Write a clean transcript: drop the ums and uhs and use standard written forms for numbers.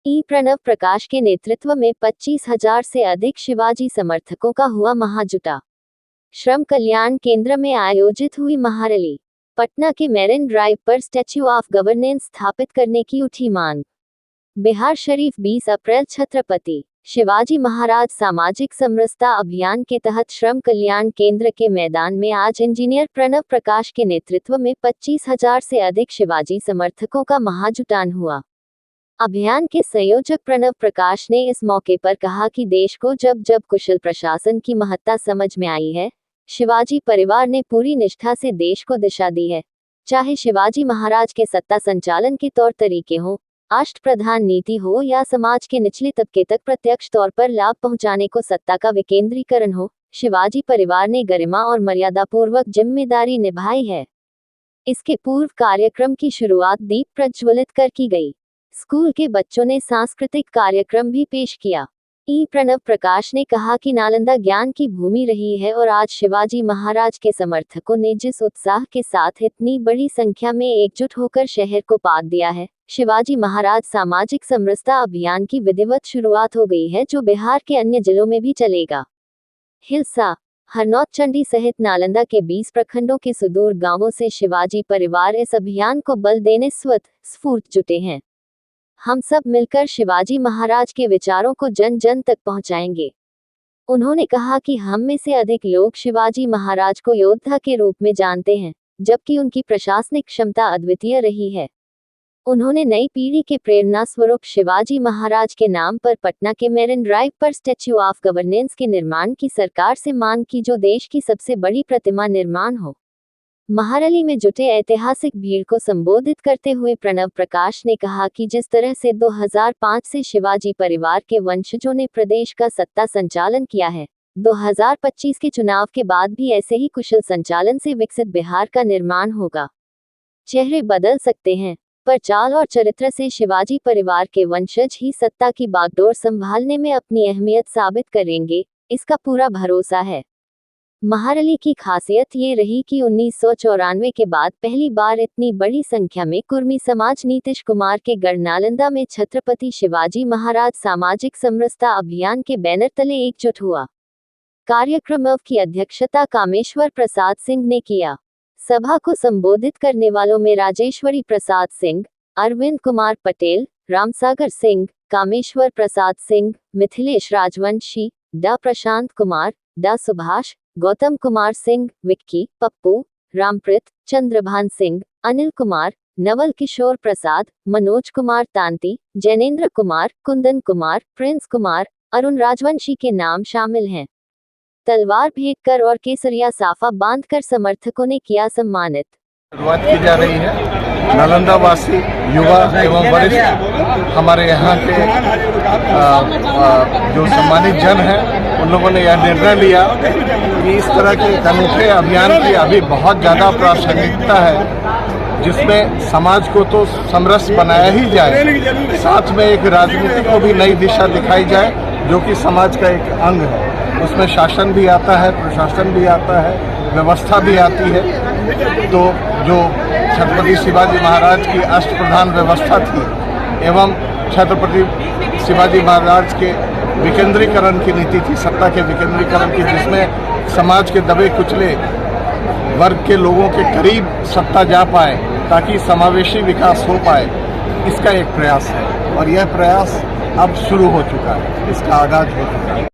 प्रणव प्रकाश के नेतृत्व में 25,000 से अधिक शिवाजी समर्थकों का हुआ महाजुटा। श्रम कल्याण केंद्र में आयोजित हुई महारैली। पटना के मेरिन ड्राइव पर स्टैच्यू ऑफ गवर्नेंस स्थापित करने की उठी मांग। बिहार शरीफ 20 अप्रैल छत्रपति शिवाजी महाराज सामाजिक समरसता अभियान के तहत श्रम कल्याण केंद्र के मैदान में आज इंजीनियर प्रणव प्रकाश के नेतृत्व में 25,000 से अधिक शिवाजी समर्थकों का महाजुटान हुआ। अभियान के संयोजक प्रणव प्रकाश ने इस मौके पर कहा कि देश को जब जब कुशल प्रशासन की महत्ता समझ में आई है, शिवाजी परिवार ने पूरी निष्ठा से देश को दिशा दी है। चाहे शिवाजी महाराज के सत्ता संचालन के तौर तरीके हों, अष्टप्रधान नीति हो या समाज के निचले तबके तक प्रत्यक्ष तौर पर लाभ पहुंचाने को सत्ता का विकेंद्रीकरण हो, शिवाजी परिवार ने गरिमा और मर्यादापूर्वक जिम्मेदारी निभाई है। इसके पूर्व कार्यक्रम की शुरुआत दीप प्रज्वलित कर की गई। स्कूल के बच्चों ने सांस्कृतिक कार्यक्रम भी पेश किया। प्रणव प्रकाश ने कहा कि नालंदा ज्ञान की भूमि रही है और आज शिवाजी महाराज के समर्थकों ने जिस उत्साह के साथ इतनी बड़ी संख्या में एकजुट होकर शहर को पाद दिया है, शिवाजी महाराज सामाजिक समरसता अभियान की विधिवत शुरुआत हो गई है, जो बिहार के अन्य जिलों में भी चलेगा। हिलसा, हरनौत चंडी सहित नालंदा के 20 प्रखंडों के सुदूर गांवों से शिवाजी परिवार इस अभियान को बल देने स्वतः जुटे हैं। हम सब मिलकर शिवाजी महाराज के विचारों को जन जन तक पहुंचाएंगे। उन्होंने कहा कि हम में से अधिक लोग शिवाजी महाराज को योद्धा के रूप में जानते हैं, जबकि उनकी प्रशासनिक क्षमता अद्वितीय रही है। उन्होंने नई पीढ़ी के प्रेरणा स्वरूप शिवाजी महाराज के नाम पर पटना के मेरिन ड्राइव पर स्टैच्यू ऑफ गवर्नेंस के निर्माण की सरकार से मांग की, जो देश की सबसे बड़ी प्रतिमा निर्माण हो। महारैली में जुटे ऐतिहासिक भीड़ को संबोधित करते हुए प्रणव प्रकाश ने कहा कि जिस तरह से 2005 से शिवाजी परिवार के वंशजों ने प्रदेश का सत्ता संचालन किया है, 2025 के चुनाव के बाद भी ऐसे ही कुशल संचालन से विकसित बिहार का निर्माण होगा। चेहरे बदल सकते हैं, पर चाल और चरित्र से शिवाजी परिवार के वंशज ही सत्ता की बागडोर संभालने में अपनी अहमियत साबित करेंगे, इसका पूरा भरोसा है। महारैली की खासियत ये रही कि 1994 के बाद पहली बार इतनी बड़ी संख्या में कुर्मी समाज नीतीश कुमार के गढ़ नालंदा में छत्रपति शिवाजी महाराज सामाजिक समरसता अभियान के बैनर तले एकजुट हुआ। कार्यक्रम की अध्यक्षता कामेश्वर प्रसाद सिंह ने किया। सभा को संबोधित करने वालों में राजेश्वरी प्रसाद सिंह, अरविंद कुमार पटेल, रामसागर सिंह, कामेश्वर प्रसाद सिंह, मिथिलेश राजवंशी, डा प्रशांत कुमार, डा सुभाष, गौतम कुमार सिंह, विक्की, पप्पू, रामप्रीत, चंद्रभान सिंह, अनिल कुमार, नवल किशोर प्रसाद, मनोज कुमार तांती, जैनेन्द्र कुमार, कुंदन कुमार, प्रिंस कुमार, अरुण राजवंशी के नाम शामिल हैं। तलवार भेंट कर और केसरिया साफा बांधकर समर्थकों ने किया सम्मानित। शुरुआत की जा रही है। नालंदा वासी युवा एवं वरिष्ठ हमारे यहाँ के जो सम्मानित जन हैं, उन लोगों ने यह निर्णय लिया कि इस तरह के अनूठे अभियान की अभी बहुत ज़्यादा प्रासंगिकता है, जिसमें समाज को तो समरस बनाया ही जाए, साथ में एक राजनीति को भी नई दिशा दिखाई जाए, जो कि समाज का एक अंग है। उसमें शासन भी आता है, प्रशासन भी आता है, व्यवस्था भी आती है। तो जो छत्रपति शिवाजी महाराज की अष्टप्रधान व्यवस्था थी एवं छत्रपति शिवाजी महाराज के विकेंद्रीकरण की नीति थी, सत्ता के विकेंद्रीकरण की, जिसमें समाज के दबे कुचले वर्ग के लोगों के करीब सत्ता जा पाए ताकि समावेशी विकास हो पाए, इसका एक प्रयास है और यह प्रयास अब शुरू हो चुका है, इसका आगाज हो चुका है।